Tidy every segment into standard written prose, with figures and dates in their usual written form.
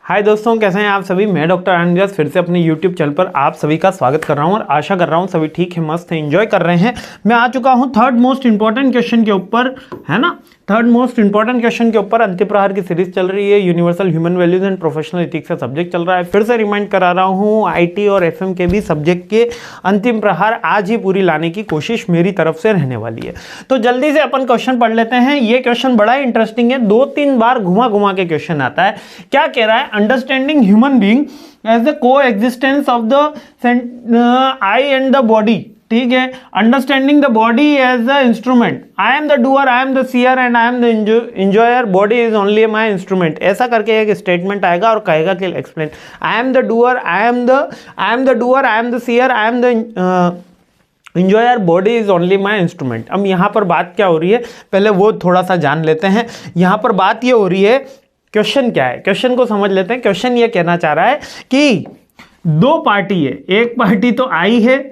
हाय दोस्तों, कैसे हैं आप सभी। मैं डॉक्टर आनंद फिर से अपने YouTube चैनल पर आप सभी का स्वागत कर रहा हूं और आशा कर रहा हूं सभी ठीक है, मस्त है, एंजॉय कर रहे हैं। मैं आ चुका हूं थर्ड मोस्ट इंपॉर्टेंट क्वेश्चन के ऊपर, है ना। थर्ड मोस्ट इंपॉर्टेंट क्वेश्चन के ऊपर अंतिम प्रहार की सीरीज चल रही है। Universal human values and professional ethics का सब्जेक्ट चल रहा है। फिर से रिमाइंड करा रहा हूँ, IT और FM के भी सब्जेक्ट के अंतिम प्रहार आज ही पूरी लाने की कोशिश मेरी तरफ से रहने वाली है। तो जल्दी से अपन क्वेश्चन पढ़ लेते हैं। ये क्वेश्चन बड़ा इंटरेस्टिंग है, 2-3 बार घुमा घुमा के क्वेश्चन आता है। क्या कह रहा है? Understanding human being as the coexistence of the I and the body. ठीक है, understanding the body as the instrument. I am the doer, I am the seer and I am the enjoyer, body is only my instrument. ऐसा करके एक statement आएगा और कहेगा कि explain. I am the doer, I am the doer, I am the seer, I am the enjoyer, body is only my instrument. अब यहाँ पर बात क्या हो रही है, पहले वो थोड़ा सा जान लेते हैं। यहाँ पर बात ये हो रही है, क्वेश्चन क्या है, क्वेश्चन को समझ लेते हैं। क्वेश्चन ये कहना चाह रहा है कि दो पार्टी है, एक पार्टी तो आई है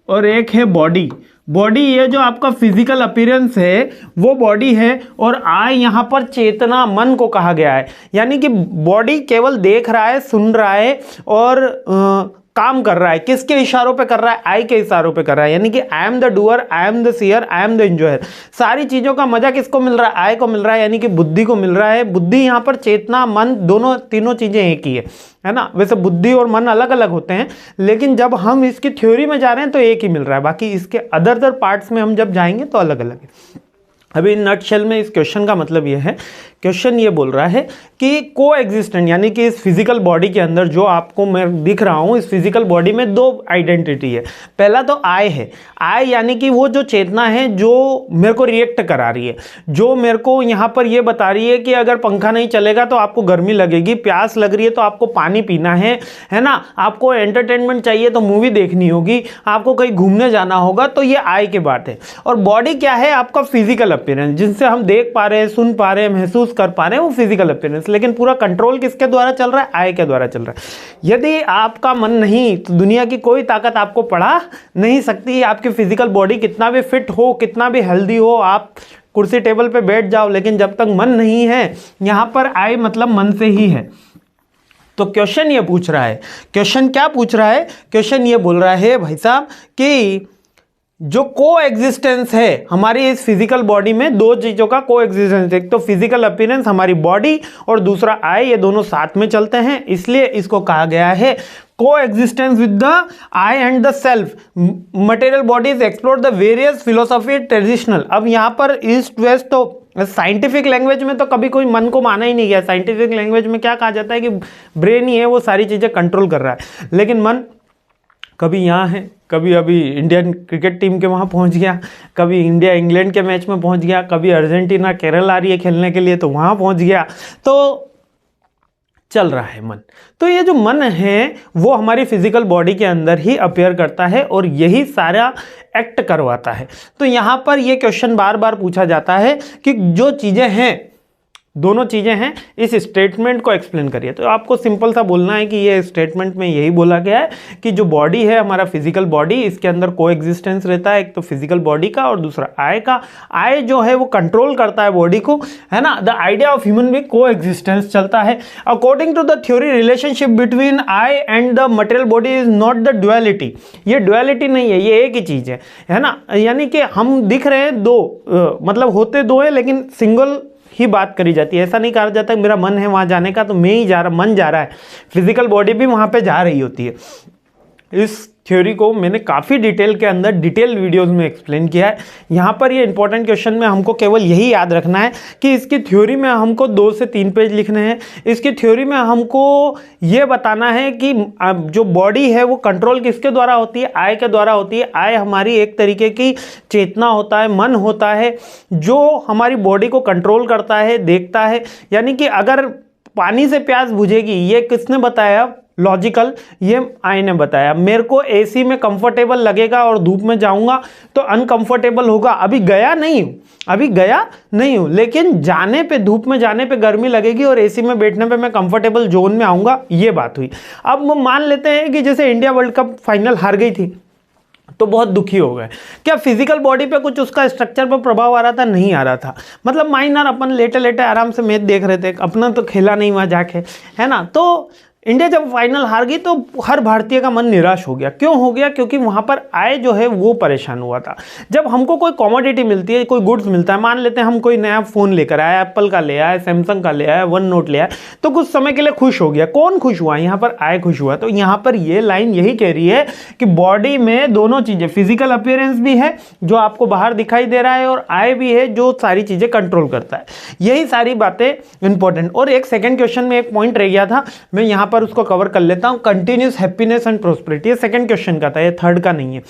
और एक है बॉडी। बॉडी ये जो आपका फिजिकल अपीयरेंस है वो बॉडी है, और आई यहाँ पर चेतना, मन को कहा गया है। यानी कि बॉडी केवल देख रहा है, सुन रहा है और काम कर रहा है। किसके इशारों पे कर रहा है? आई के इशारों पे कर रहा है। यानी कि I am the doer, I am the seer, I am the enjoyer. सारी चीजों का मजा किसको मिल रहा है? आई को मिल रहा है, यानी कि बुद्धि को मिल रहा है। बुद्धि यहाँ पर चेतना, मन, दोनों तीनों चीजें एक ही है ना। वैसे बुद्धि और मन अलग अलग होते हैं, लेकिन जब हम इसकी थ्योरी में जा रहे हैं तो एक ही मिल रहा है। बाकी इसके अदर पार्ट्स में हम जब जाएंगे तो अलग अलग है। अभी नटशेल में इस क्वेश्चन का मतलब ये है, क्वेश्चन ये बोल रहा है कि को एग्जिस्टेंट, यानी कि इस फिजिकल बॉडी के अंदर जो आपको मैं दिख रहा हूँ, इस फिजिकल बॉडी में दो आइडेंटिटी है। पहला तो आई है। आई यानी कि वो जो चेतना है जो मेरे को रिएक्ट करा रही है, जो मेरे को यहाँ पर ये बता रही है कि अगर पंखा नहीं चलेगा तो आपको गर्मी लगेगी, प्यास लग रही है तो आपको पानी पीना है ना, आपको एंटरटेनमेंट चाहिए तो मूवी देखनी होगी, आपको कहीं घूमने जाना होगा। तो ये आई की बात है। और बॉडी क्या है? आपका फिजिकल अपीयरेंस, जिनसे हम देख पा रहे हैं, सुन पा रहे हैं, महसूस कर पा रहे हैं, वो फिजिकल अपीयरेंस। लेकिन पूरा कंट्रोल किसके द्वारा चल रहा है? आई के द्वारा चल रहा है। यदि आपका मन नहीं तो दुनिया की कोई ताकत आपको पढ़ा नहीं सकती। आपकी फिजिकल बॉडी कितना भी फिट हो, कितना भी हेल्दी हो, आप कुर्सी टेबल पे बैठ जाओ, लेकिन जब तक मन नहीं है, यहां पर आई मतलब मन से ही है। तो क्वेश्चन ये पूछ रहा है, क्वेश्चन क्या पूछ रहा है? क्वेश्चन ये बोल रहा है भाई साहब कि जो को एग्जिस्टेंस है हमारी इस फिजिकल बॉडी में, दो चीजों का को एग्जिस्टेंस, एक तो फिजिकल अपीयरेंस हमारी बॉडी और दूसरा आई, ये दोनों साथ में चलते हैं, इसलिए इसको कहा गया है को existence with the I and the self. Material bodies explore the various philosophy traditional. अब यहाँ पर ईस्ट वेस्ट, तो साइंटिफिक लैंग्वेज में तो कभी कोई मन को माना ही नहीं गया। साइंटिफिक लैंग्वेज में क्या कहा जाता है कि ब्रेन ही है वो सारी चीजें कंट्रोल कर रहा है, लेकिन मन कभी यहाँ है, कभी अभी इंडियन क्रिकेट टीम के वहाँ पहुँच गया, कभी इंडिया इंग्लैंड के मैच में पहुँच गया, कभी अर्जेंटीना केरल आ रही है खेलने के लिए तो वहाँ पहुँच गया। तो चल रहा है मन। तो ये जो मन है वो हमारी फिजिकल बॉडी के अंदर ही अपीयर करता है और यही सारा एक्ट करवाता है। तो यहाँ पर ये क्वेश्चन बार बार पूछा जाता है कि जो चीज़ें हैं, दोनों चीजें हैं, इस स्टेटमेंट को एक्सप्लेन करिए। तो आपको सिंपल सा बोलना है कि ये स्टेटमेंट में यही बोला गया है कि जो बॉडी है हमारा फिजिकल बॉडी, इसके अंदर को एग्जिस्टेंस रहता है, एक तो फिजिकल बॉडी का और दूसरा आई का। आई जो है वो कंट्रोल करता है बॉडी को, है ना। The idea of human being को एग्जिस्टेंस चलता है। According to the theory, relationship between I and the material body is not the duality. ये ड्युअलिटी नहीं है, ये एक ही चीज है ना। यानी कि हम दिख रहे हैं दो, मतलब होते दो है लेकिन सिंगल ही बात करी जाती है। ऐसा नहीं कहा जाता मेरा मन है वहां जाने का तो मैं ही जा रहा, मन जा रहा है, फिजिकल बॉडी भी वहां पे जा रही होती है। इस थ्योरी को मैंने काफ़ी डिटेल के अंदर डिटेल वीडियोस में एक्सप्लेन किया है। यहाँ पर ये इंपॉर्टेंट क्वेश्चन में हमको केवल यही याद रखना है कि इसकी थ्योरी में हमको 2 से 3 पेज लिखने हैं। इसकी थ्योरी में हमको ये बताना है कि जो बॉडी है वो कंट्रोल किसके द्वारा होती है? आई के द्वारा होती है। आई हमारी एक तरीके की चेतना होता है, मन होता है, जो हमारी बॉडी को कंट्रोल करता है, देखता है। यानी कि अगर पानी से प्यास बुझेगी, ये किसने बताया? लॉजिकल, ये आई ने बताया। मेरे को एसी में कंफर्टेबल लगेगा और धूप में जाऊंगा तो अनकंफर्टेबल होगा। अभी गया नहीं हूं, लेकिन जाने पे, धूप में जाने पे गर्मी लगेगी और एसी में बैठने पे मैं कंफर्टेबल जोन में आऊंगा। ये बात हुई। अब मान लेते हैं कि जैसे इंडिया वर्ल्ड कप फाइनल हार गई थी, तो बहुत दुखी हो गए। क्या फिजिकल बॉडी पे कुछ उसका स्ट्रक्चर पर प्रभाव आ रहा था? नहीं आ रहा था, मतलब माइनर, अपन लेटे लेटे आराम से मैच देख रहे थे, अपना तो खेला नहीं वहाँ जाके, है ना। तो इंडिया जब फाइनल हार गई तो हर भारतीय का मन निराश हो गया। क्यों हो गया? क्योंकि वहाँ पर आय जो है वो परेशान हुआ था। जब हमको कोई कमोडिटी मिलती है, कोई गुड्स मिलता है, मान लेते हैं हम कोई नया फ़ोन लेकर आए, एप्पल का ले आए, सैमसंग का ले आए, वन नोट ले आए, तो कुछ समय के लिए खुश हो गया। कौन खुश हुआ? यहाँ पर आय खुश हुआ। तो यहाँ पर ये लाइन यही कह रही है कि बॉडी में दोनों चीज़ें, फिजिकल अपीयरेंस भी है जो आपको बाहर दिखाई दे रहा है, और आय भी है जो सारी चीज़ें कंट्रोल करता है। यही सारी बातें इंपॉर्टेंट। और एक सेकेंड क्वेश्चन में एक पॉइंट रह गया था, मैं यहाँ पर उसको कवर कर लेता हूं, कंटिन्यूस हैप्पीनेस एंड प्रोस्पेरिटी। ये सेकंड क्वेश्चन का था, ये थर्ड का नहीं है।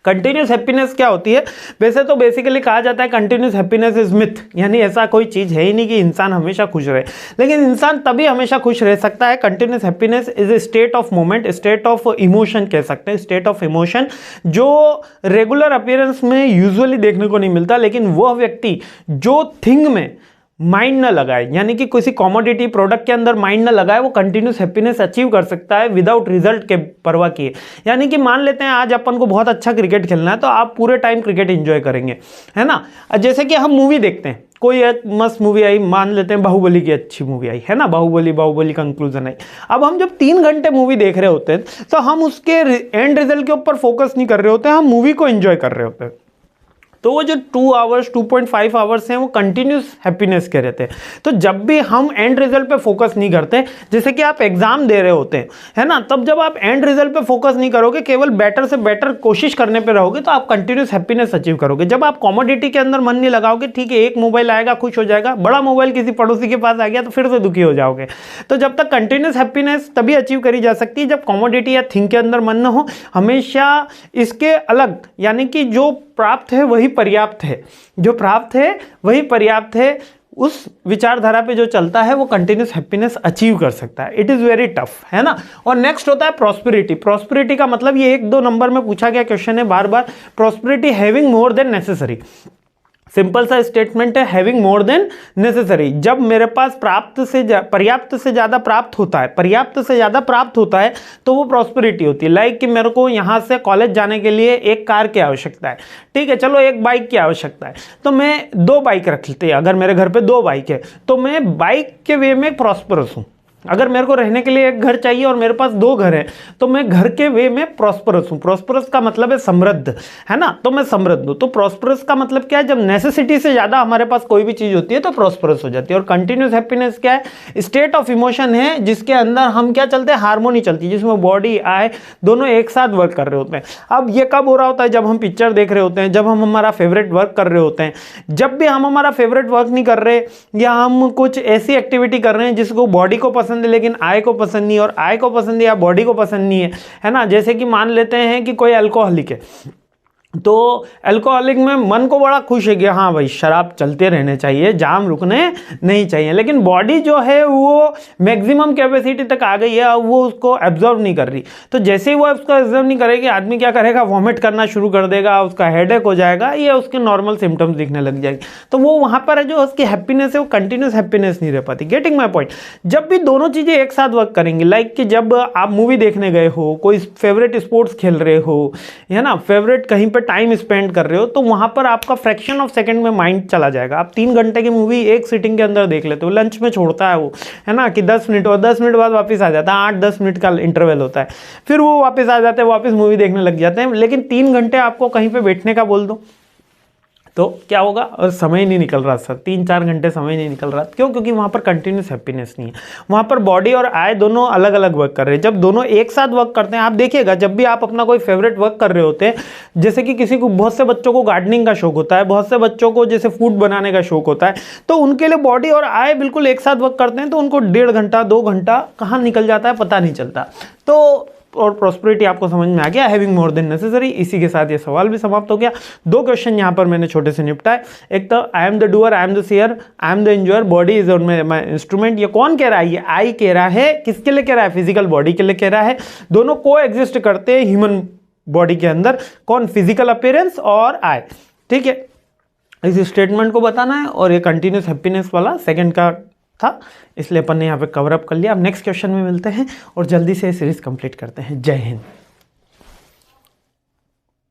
कंटिन्यूस हैप्पीनेस क्या होती है? वैसे तो बेसिकली कहा जाता है कंटिन्यूस हैप्पीनेस इज मिथ, यानी ऐसा कोई चीज है ही नहीं कि इंसान हमेशा खुश रहे, लेकिन इंसान तभी हमेशा खुश रह सकता है। Continuous happiness is a state of moment, state of emotion कह सकते हैं, स्टेट ऑफ इमोशन जो रेगुलर अपीयरेंस में यूजुअली देखने को नहीं मिलता, लेकिन वह व्यक्ति जो थिंग में माइंड न लगाए, यानी कि किसी कॉमोडिटी प्रोडक्ट के अंदर माइंड न लगाए, वो कंटिन्यूस हैप्पीनेस अचीव कर सकता है विदाउट रिजल्ट के परवाह किए। यानी कि मान लेते हैं आज अपन को बहुत अच्छा क्रिकेट खेलना है, तो आप पूरे टाइम क्रिकेट एंजॉय करेंगे, है ना। जैसे कि हम मूवी देखते हैं, कोई एक मस्त मूवी आई, मान लेते हैं बाहुबली की अच्छी मूवी आई, है ना, बाहुबली कंक्लूजन आई। अब हम जब 3 घंटे मूवी देख रहे होते हैं तो हम उसके एंड रिजल्ट के ऊपर फोकस नहीं कर रहे होते हैं, हम मूवी को एंजॉय कर रहे होते हैं। तो वो जो 2 आवर्स 2.5 आवर्स हैं वो कंटिन्यूस हैप्पीनेस के रहते हैं। तो जब भी हम एंड रिजल्ट पे फोकस नहीं करते, जैसे कि आप एग्जाम दे रहे होते हैं, है ना, तब जब आप एंड रिजल्ट पे फोकस नहीं करोगे, केवल बेटर से बेटर कोशिश करने पे रहोगे, तो आप कंटिन्यूस हैप्पीनेस अचीव करोगे। जब आप कॉमोडिटी के अंदर मन नहीं लगाओगे, ठीक है एक मोबाइल आएगा खुश हो जाएगा, बड़ा मोबाइल किसी पड़ोसी के पास आ गया तो फिर से दुखी हो जाओगे। तो जब तक कंटिन्यूस हैप्पीनेस तभी अचीव करी जा सकती है जब कॉमोडिटी या थिंग के अंदर मन न हो। हमेशा इसके अलग, यानी कि जो प्राप्त है वही पर्याप्त है, जो प्राप्त है वही पर्याप्त है, उस विचारधारा पे जो चलता है वो कंटिन्यूस हैप्पीनेस अचीव कर सकता है। इट इज वेरी टफ, है ना। और नेक्स्ट होता है प्रॉस्पेरिटी। प्रॉस्पेरिटी का मतलब ये 1-2 नंबर में पूछा गया क्वेश्चन है बार बार। Prosperity having more than necessary, simple सा स्टेटमेंट है, हैविंग मोर देन नेसेसरी। जब मेरे पास पर्याप्त से ज्यादा प्राप्त होता है, पर्याप्त से ज्यादा प्राप्त होता है, तो वो प्रॉस्पेरिटी होती है। लाइक कि मेरे को यहां से कॉलेज जाने के लिए एक कार की आवश्यकता है, ठीक है, चलो एक बाइक की आवश्यकता है, तो मैं 2 बाइक रख लेते हैं। अगर मेरे घर पे 2 बाइक है तो मैं बाइक के वे में प्रॉस्परस हूं। अगर मेरे को रहने के लिए एक घर चाहिए और मेरे पास 2 घर हैं, तो मैं घर के वे में प्रॉस्परस हूं। प्रॉस्परस का मतलब है समृद्ध, है ना, तो मैं समृद्ध हूं। तो प्रॉस्परस का मतलब क्या है? जब नेसेसिटी से ज्यादा हमारे पास कोई भी चीज होती है तो प्रॉस्परस हो जाती है। और कंटिन्यूस हैप्पीनेस क्या है? स्टेट ऑफ इमोशन है जिसके अंदर हम क्या चलते हैं, हार्मोनी चलती है, जिसमें बॉडी आय दोनों एक साथ वर्क कर रहे होते हैं। अब ये कब हो रहा होता है? जब हम पिक्चर देख रहे होते हैं, जब हम हमारा फेवरेट वर्क कर रहे होते हैं। जब भी हम हमारा फेवरेट वर्क नहीं कर रहे, या हम कुछ ऐसी एक्टिविटी कर रहे हैं जिसको बॉडी को पसंद है लेकिन आय को पसंद नहीं, और आय को पसंद है या बॉडी को पसंद नहीं है ना। जैसे कि मान लेते हैं कि कोई अल्कोहलिक है, तो अल्कोहलिक में मन को बड़ा खुश है कि हाँ भाई शराब चलते रहने चाहिए, जाम रुकने नहीं चाहिए, लेकिन बॉडी जो है वो मैक्सिमम कैपेसिटी तक आ गई है, अब वो उसको एब्जॉर्व नहीं कर रही। तो जैसे ही वो उसको एब्जॉर्व नहीं करेगी, आदमी क्या करेगा? वॉमिट करना शुरू कर देगा, उसका हेडेक हो जाएगा, ये उसके नॉर्मल सिम्टम्स दिखने लग जाएगी। तो वो वहाँ पर जो उसकी हैप्पीनेस है वो कंटिन्यूस हैप्पीनेस नहीं रह पाती। Getting my point. जब भी दोनों चीज़ें एक साथ वर्क करेंगी, लाइक कि जब आप मूवी देखने गए हो, कोई फेवरेट स्पोर्ट्स खेल रहे हो, है ना, फेवरेट कहीं पर टाइम स्पेंड कर रहे हो, तो वहां पर आपका फ्रैक्शन ऑफ सेकंड में माइंड चला जाएगा। आप 3 घंटे की मूवी एक सिटिंग के अंदर देख लेते हो, लंच में छोड़ता है वो, है ना, कि 10 मिनट और 10 मिनट बाद वापस आ जाता है, 8-10 मिनट का इंटरवल होता है, फिर वो वापस आ जाते हैं, वापस मूवी देखने लग जाते हैं। लेकिन 3 घंटे आपको कहीं पे बैठने का बोल दो तो क्या होगा? और समय नहीं निकल रहा सर, 3-4 घंटे समय नहीं निकल रहा। क्यों? क्योंकि वहाँ पर कंटिन्यूस हैप्पीनेस नहीं है। वहाँ पर बॉडी और आय दोनों अलग अलग वर्क कर रहे हैं। जब दोनों एक साथ वर्क करते हैं, आप देखिएगा जब भी आप अपना कोई फेवरेट वर्क कर रहे होते हैं, जैसे कि किसी को, बहुत से बच्चों को गार्डनिंग का शौक होता है, बहुत से बच्चों को जैसे फूड बनाने का शौक होता है, तो उनके लिए बॉडी और आय बिल्कुल एक साथ वर्क करते हैं, तो उनको 1.5 घंटा 2 घंटा कहाँ निकल जाता है पता नहीं चलता। तो और प्रॉस्पेरिटी आपको समझ में आ गया, हैविंग मोर देन नेसेसरी। इसी के साथ ये सवाल भी समाप्त हो गया। 2 क्वेश्चन यहाँ पर मैंने छोटे से निपटाए। एक तो I am the doer, I am the seer, I am the enjoyer, body is my instrument. ये कौन कह रहा है? ये आई कह रहा है। किसके लिए कह रहा है? फिजिकल बॉडी के लिए कह रहा है। दोनों को एग्जिस्ट करते हैं ह्यूमन बॉडी के अंदर। कौन? फिजिकल अपीयरेंस और आई, ठीक है। इस स्टेटमेंट को बताना है। और ये कंटिन्यूस हैप्पीनेस वाला सेकंड का था, इसलिए अपन ने यहाँ पे कवर अप कर लिया। अब नेक्स्ट क्वेश्चन में मिलते हैं और जल्दी से सीरीज कंप्लीट करते हैं। जय हिंद।